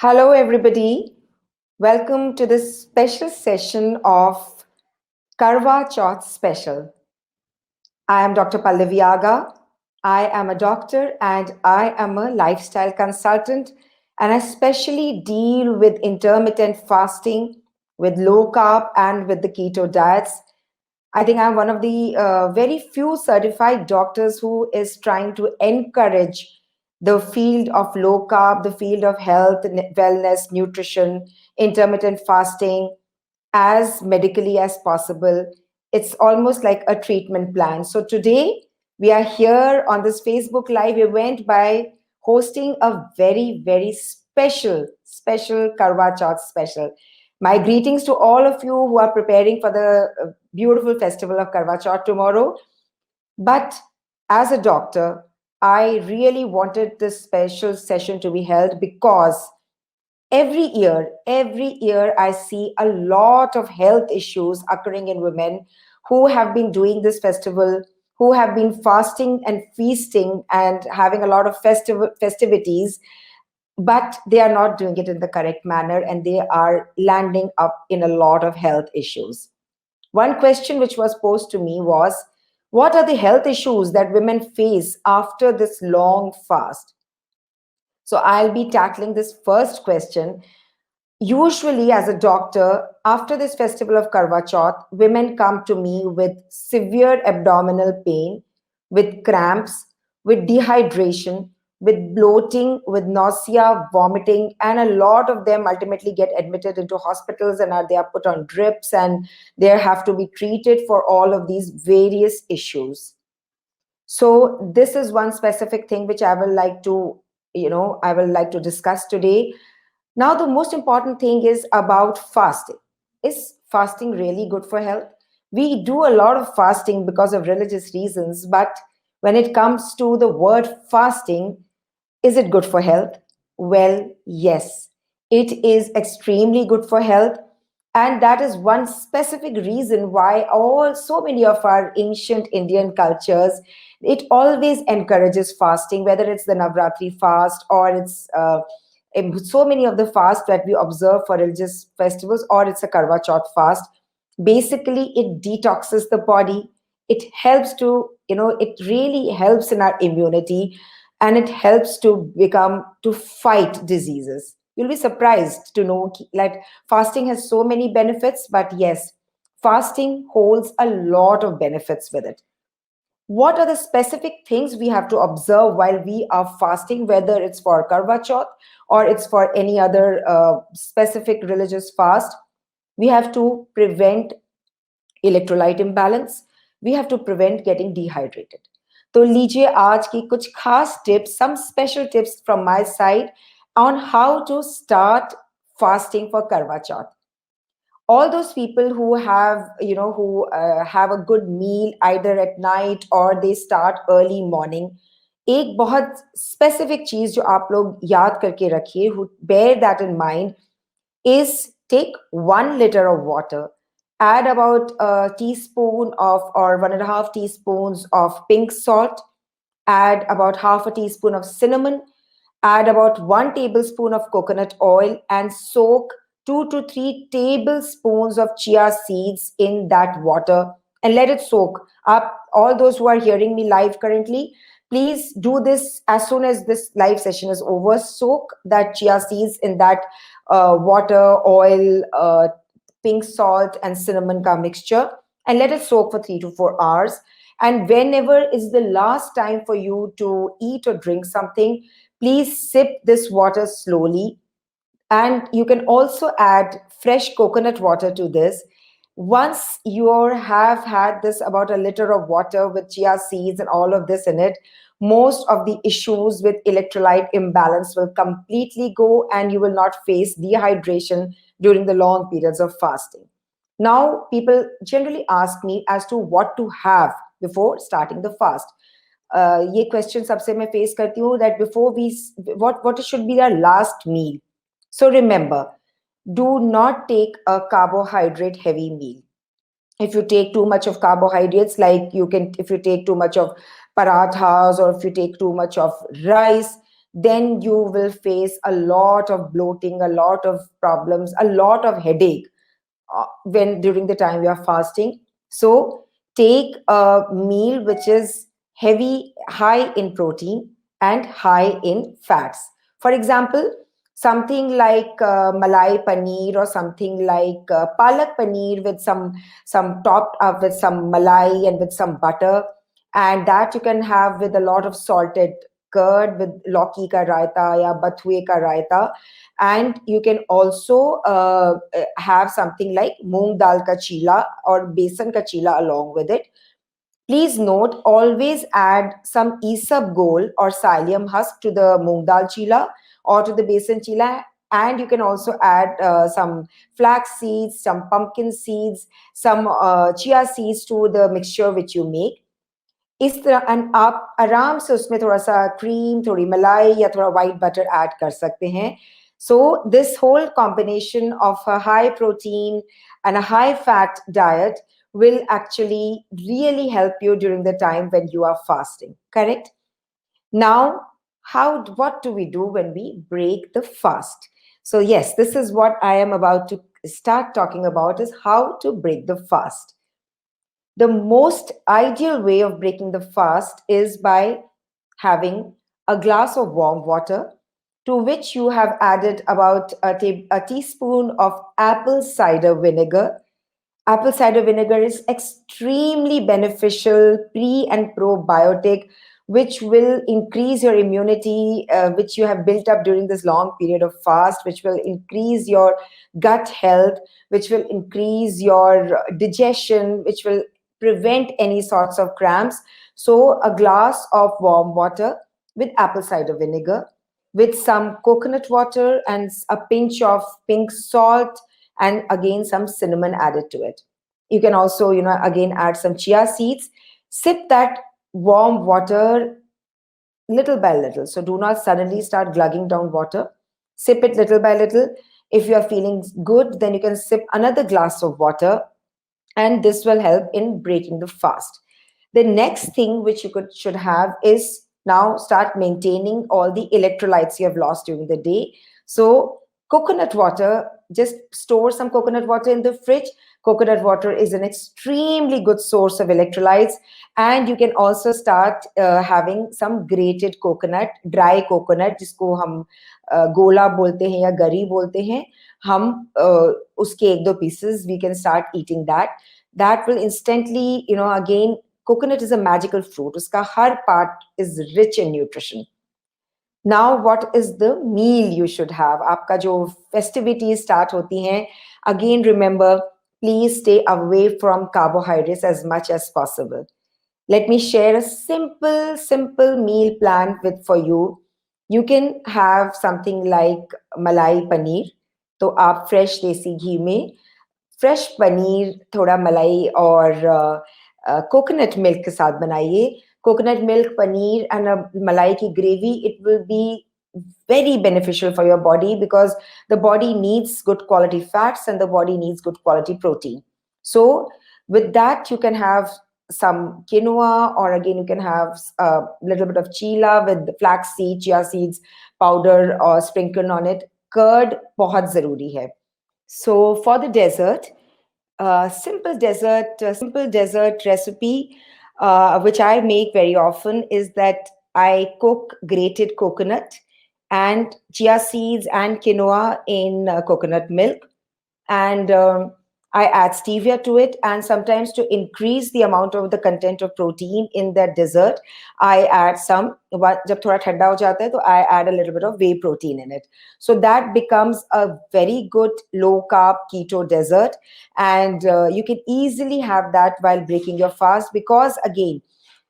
Hello, everybody. Welcome to this special session of Karwa Chauth special. I am Dr. Pallavi Aga. I am a doctor and I am a lifestyle consultant, and I specially deal with intermittent fasting, with low carb, and with the keto diets. I think I'm one of the very few certified doctors who is trying to encourage the field of low carb, the field of health, wellness, nutrition, intermittent fasting as medically as possible. It's almost like a treatment plan. So today we are here on this Facebook Live event by hosting a very, very special Karwa Chauth special. My greetings to all of you who are preparing for the beautiful festival of Karwa Chauth tomorrow. But as a doctor, I really wanted this special session to be held because every year I see a lot of health issues occurring in women who have been doing this festival, who have been fasting and feasting and having a lot of festivities, but they are not doing it in the correct manner and they are landing up in a lot of health issues. One question which was posed to me was, what are the health issues that women face after this long fast? So I'll be tackling this first question. Usually, as a doctor, after this festival of Karwa Chauth, women come to me with severe abdominal pain, with cramps, with dehydration, with bloating, with nausea, vomiting, and a lot of them ultimately get admitted into hospitals and they are put on drips and they have to be treated for all of these various issues. So this is one specific thing which I will like to discuss today. Now, the most important thing is about fasting. Is fasting really good for health? We do a lot of fasting because of religious reasons, but when it comes to the word fasting, is it good for health? Well, yes, it is extremely good for health. And that is one specific reason why all so many of our ancient Indian cultures, it always encourages fasting, whether it's the Navratri fast or it's in so many of the fasts that we observe for religious festivals, or it's a Karwa Chauth fast. Basically, it detoxes the body. It helps to, it really helps in our immunity, and it helps to fight diseases. You'll be surprised to know that fasting has so many benefits, but yes, fasting holds a lot of benefits with it. What are the specific things we have to observe while we are fasting, whether it's for Karwa Chauth or it's for any other specific religious fast? We have to prevent electrolyte imbalance. We have to prevent getting dehydrated. तो लीजिए आज की कुछ खास tips, some special tips from my side on how to start fasting for Karwa Chauth. All those people who have a good meal either at night or they start early morning, एक बहुत specific चीज जो आप लोग याद करके रखिए, bear that in mind, is take 1 liter of water, add about a teaspoon of or 1.5 teaspoons of pink salt, add about half a teaspoon of cinnamon, add about 1 tablespoon of coconut oil, and soak 2 to 3 tablespoons of chia seeds in that water and let it soak up. All those who are hearing me live currently, please do this as soon as this live session is over. Soak that chia seeds in that water, oil, pink salt, and cinnamon ka mixture, and let it soak for 3 to 4 hours. And whenever is the last time for you to eat or drink something, please sip this water slowly. And you can also add fresh coconut water to this. Once you have had this about 1 liter of water with chia seeds and all of this in it, most of the issues with electrolyte imbalance will completely go and you will not face dehydration during the long periods of fasting. Now, people generally ask me as to what to have before starting the fast. ये question सबसे मैं face करती हूँ that before we what should be our last meal. So remember, do not take a carbohydrate heavy meal. If you take too much of carbohydrates, like if you take too much of parathas or if you take too much of rice, then you will face a lot of bloating, a lot of problems, a lot of headache when during the time you are fasting. So take a meal which is heavy, high in protein and high in fats. For example, something like malai paneer, or something like palak paneer with some topped up with some malai and with some butter, and that you can have with a lot of salted curd with lauki ka raita ya bathue ka raita. And you can also have something like moong dal ka chila or besan ka chila along with it. Please note, always add some isabgol or psyllium husk to the moong dal chila or to the besan chila. And you can also add some flax seeds, some pumpkin seeds, some chia seeds to the mixture which you make. इस तरह and आप आराम से उसमें थोड़ा सा cream, थोड़ी मलाई या थोड़ा वाइट बटर ऐड कर सकते हैं. So this whole combination of a high protein and a high fat diet will actually really help you during the time when you are fasting. Correct? Now, what do we do when we break the fast? So yes, this is what I am about to start talking about, is how to break the fast. The most ideal way of breaking the fast is by having a glass of warm water to which you have added about a teaspoon of apple cider vinegar. Apple cider vinegar is extremely beneficial, pre and probiotic, which will increase your immunity, which you have built up during this long period of fast, which will increase your gut health, which will increase your digestion, which will prevent any sorts of cramps. So, a glass of warm water with apple cider vinegar, with some coconut water and a pinch of pink salt, and again some cinnamon added to it. You can also, again add some chia seeds. Sip that warm water little by little. So do not suddenly start glugging down water. Sip it little by little. If you are feeling good, then you can sip another glass of water, and this will help in breaking the fast. The next thing which you should have is now start maintaining all the electrolytes you have lost during the day. So coconut water, just store some coconut water in the fridge. Coconut water is an extremely good source of electrolytes. And you can also start having some grated coconut, dry coconut, जिसको हम गोला बोलते हैं या गरी बोलते हैं. हम उसके एक दो pieces, we can start eating that. That will instantly, again, coconut is a magical fruit. Uska har part is rich in nutrition. Now, what is the meal you should have? आपका जो festivities start होती हैं, again remember, please stay away from carbohydrates as much as possible. Let me share a simple meal plan with for you. You can have something like malai paneer. तो आप fresh देसी घी में fresh paneer, थोड़ा मलाई और coconut milk के साथ बनाइए. कोकोनट मिल्क, पनीर एंड मलाई की gravy, it will be very beneficial for your body, because the body needs good quality fats and the body needs good quality protein. So with that, you can have some quinoa, or again you can have a little bit of chila with flax seed, chia seeds powder or sprinkle on it. Curd बहुत जरूरी है. So for the dessert, simple dessert recipe, which I make very often, is that I cook grated coconut and chia seeds and quinoa in coconut milk, and I add stevia to it. And sometimes, to increase the amount of the content of protein in that dessert, I add some. जब थोड़ा ठंडा हो जाता है, तो I add a little bit of whey protein in it. So that becomes a very good low carb keto dessert, and you can easily have that while breaking your fast. Because again,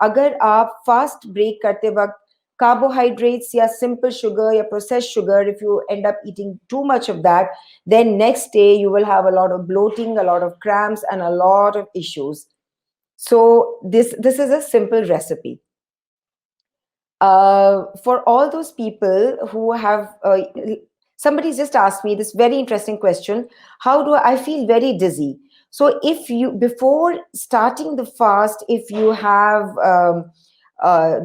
अगर आप fast break करते वक्त carbohydrates या simple sugar या processed sugar, if you end up eating too much of that, then next day you will have a lot of bloating, a lot of cramps, and a lot of issues. So this is a simple recipe. For all those people who have somebody just asked me this very interesting question: how do I feel very dizzy? So if you, before starting the fast, if you have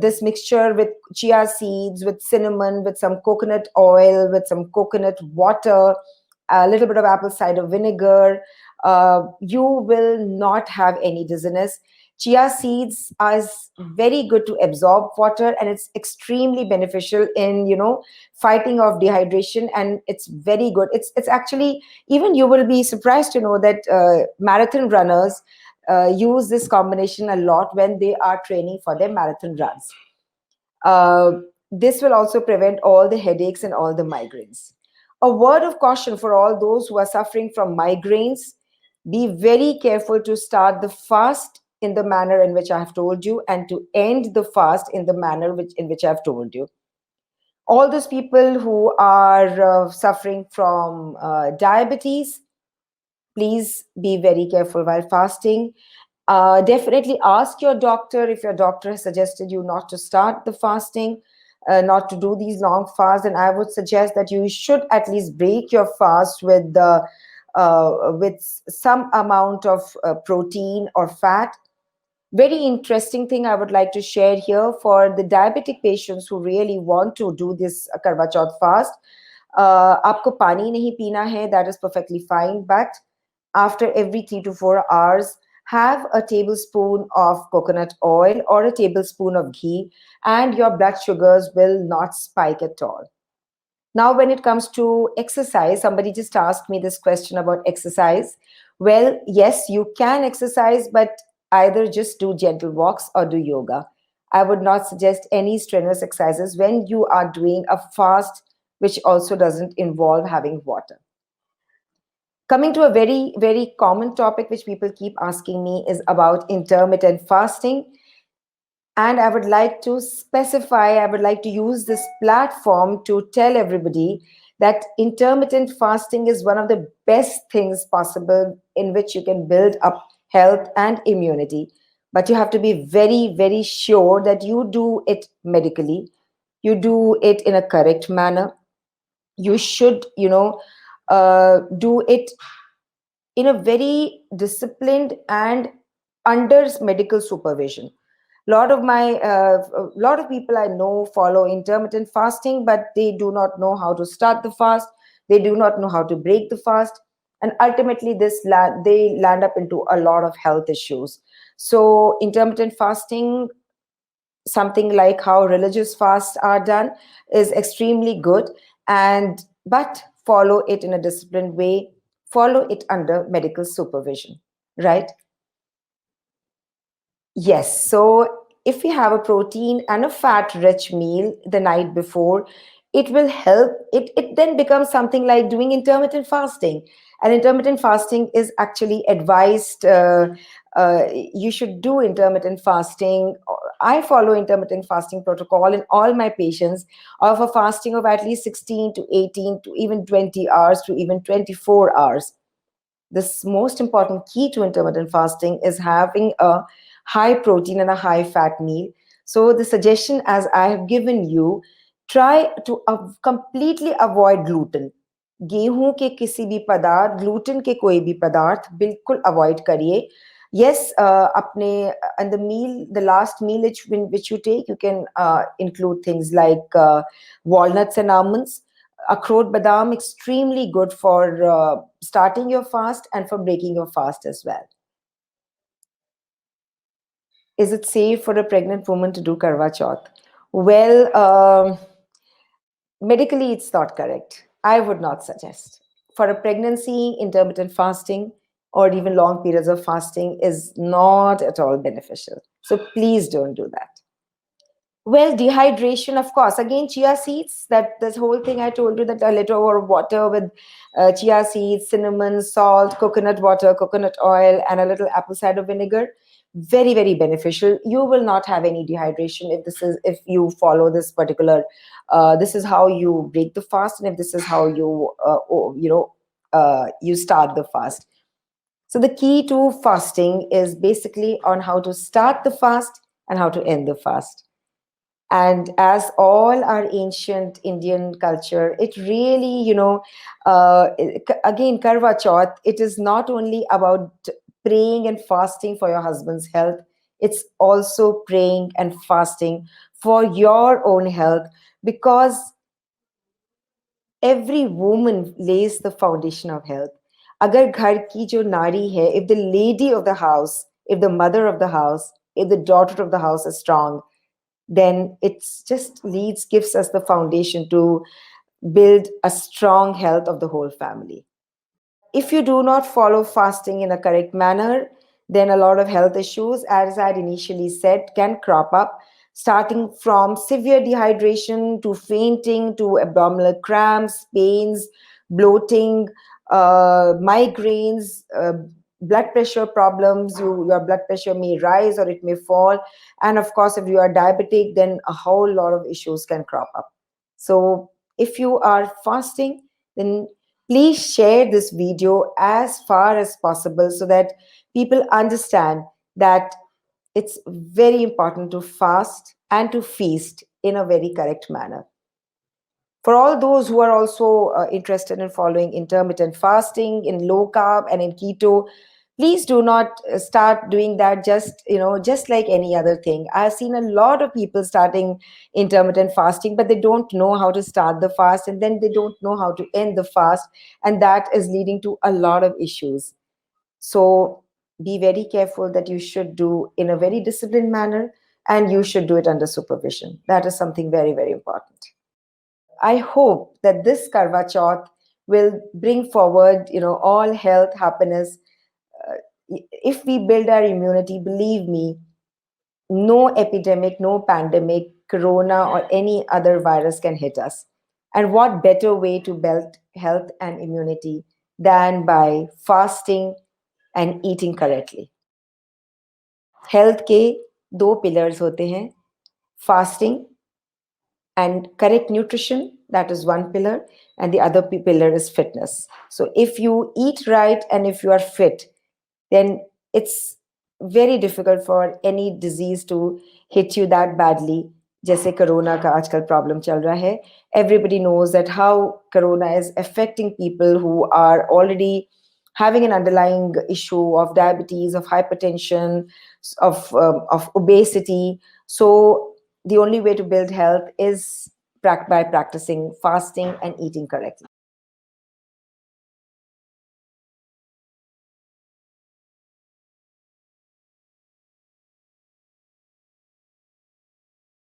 this mixture with chia seeds, with cinnamon, with some coconut oil, with some coconut water, a little bit of apple cider vinegar, you will not have any dizziness. Chia seeds is very good to absorb water, and it's extremely beneficial in, fighting off dehydration, and it's very good. It's actually, even you will be surprised to know that marathon runners use this combination a lot when they are training for their marathon runs. Uh, this will also prevent all the headaches and all the migraines. A word of caution for all those who are suffering from migraines: be very careful to start the fast in the manner in which I have told you, and to end the fast in the manner in which I have told you. All those people who are suffering from diabetes, please be very careful while fasting. Definitely ask your doctor if your doctor has suggested you not to start the fasting, not to do these long fasts. And I would suggest that you should at least break your fast with some amount of protein or fat. Very interesting thing I would like to share here for the diabetic patients who really want to do this Karwa Chauth fast. आपको पानी नहीं पीना है, that is perfectly fine, but after every 3 to 4 hours, have a tablespoon of coconut oil or a tablespoon of ghee, and your blood sugars will not spike at all. Now, when it comes to exercise, somebody just asked me this question about exercise. Well, yes, you can exercise, but either just do gentle walks or do yoga. I would not suggest any strenuous exercises when you are doing a fast, which also doesn't involve having water. Coming to a very, very common topic which people keep asking me is about intermittent fasting. And I would like to specify, I would like to use this platform to tell everybody that intermittent fasting is one of the best things possible in which you can build up health and immunity. But you have to be very, very sure that you do it medically, you do it in a correct manner. You should, do it in a very disciplined and under medical supervision. Lot of people I know follow intermittent fasting, but they do not know how to start the fast. They do not know how to break the fast, and ultimately they land up into a lot of health issues. So intermittent fasting, something like how religious fasts are done, is extremely good, and but follow it in a disciplined way, follow it under medical supervision, right? Yes. So if we have a protein and a fat rich meal the night before, it will help. It then becomes something like doing intermittent fasting. And intermittent fasting is actually advised. You should do intermittent fasting. I follow intermittent fasting protocol in all my patients of a fasting of at least 16 to 18 to even 20 hours to even 24 hours. This most important key to intermittent fasting is having a high protein and a high fat meal. So the suggestion, as I have given you, try to completely avoid gluten. गेहूं के किसी भी पदार्थ, gluten के कोई भी पदार्थ बिल्कुल अवॉइड करिए. Yes, अपने and the meal, the last meal which you take, you can include things like walnuts and almonds. Akhrot badam, extremely good for starting your fast and for breaking your fast as well. Is it safe for a pregnant woman to do Karwa Chauth? Well, medically, it's not correct. I would not suggest. For a pregnancy, intermittent fasting or even long periods of fasting is not at all beneficial. So please don't do that. Well, dehydration, of course. Again, chia seeds, that this whole thing I told you, that a liter of water with chia seeds, cinnamon, salt, coconut water, coconut oil, and a little apple cider vinegar. Very, very beneficial. You will not have any dehydration if you follow this particular, this is how you break the fast, and if this is how you start the fast. So the key to fasting is basically on how to start the fast and how to end the fast. And as all our ancient Indian culture, it really, again, Karwa Chauth, it is not only about praying and fasting for your husband's health. it's also praying and fasting for your own health, because every woman lays the foundation of health. Agar ghar ki jo nari hai, if the lady of the house, if the mother of the house, if the daughter of the house is strong, then it's just leads, gives us the foundation to build a strong health of the whole family. If you do not follow fasting in a correct manner, then a lot of health issues, as I had initially said, can crop up, starting from severe dehydration to fainting to abdominal cramps, pains, bloating, migraines, blood pressure problems. Your blood pressure may rise or it may fall. And of course, if you are diabetic, then a whole lot of issues can crop up. So if you are fasting, then please share this video as far as possible so that people understand that it's very important to fast and to feast in a very correct manner. For all those who are also interested in following intermittent fasting, in low carb and in keto, please do not start doing that just like any other thing. I've seen a lot of people starting intermittent fasting, but they don't know how to start the fast, and then they don't know how to end the fast, and that is leading to a lot of issues. So be very careful that you should do in a very disciplined manner, and you should do it under supervision. That is something very, very important. I hope that this Karwa Chauth will bring forward, all health, happiness. Uh, if we build our immunity, believe me, no epidemic, no pandemic, corona, or any other virus can hit us. And what better way to build health and immunity than by fasting and eating correctly? Health के दो pillars होते हैं, fasting and correct nutrition. That is one pillar, and the other pillar is fitness. So if you eat right and if you are fit, then it's very difficult for any disease to hit you that badly. जैसे corona का आजकल problem चल रहा है, everybody knows that how corona is affecting people who are already having an underlying issue of diabetes, of hypertension, of obesity. So the only way to build health is by practicing fasting and eating correctly.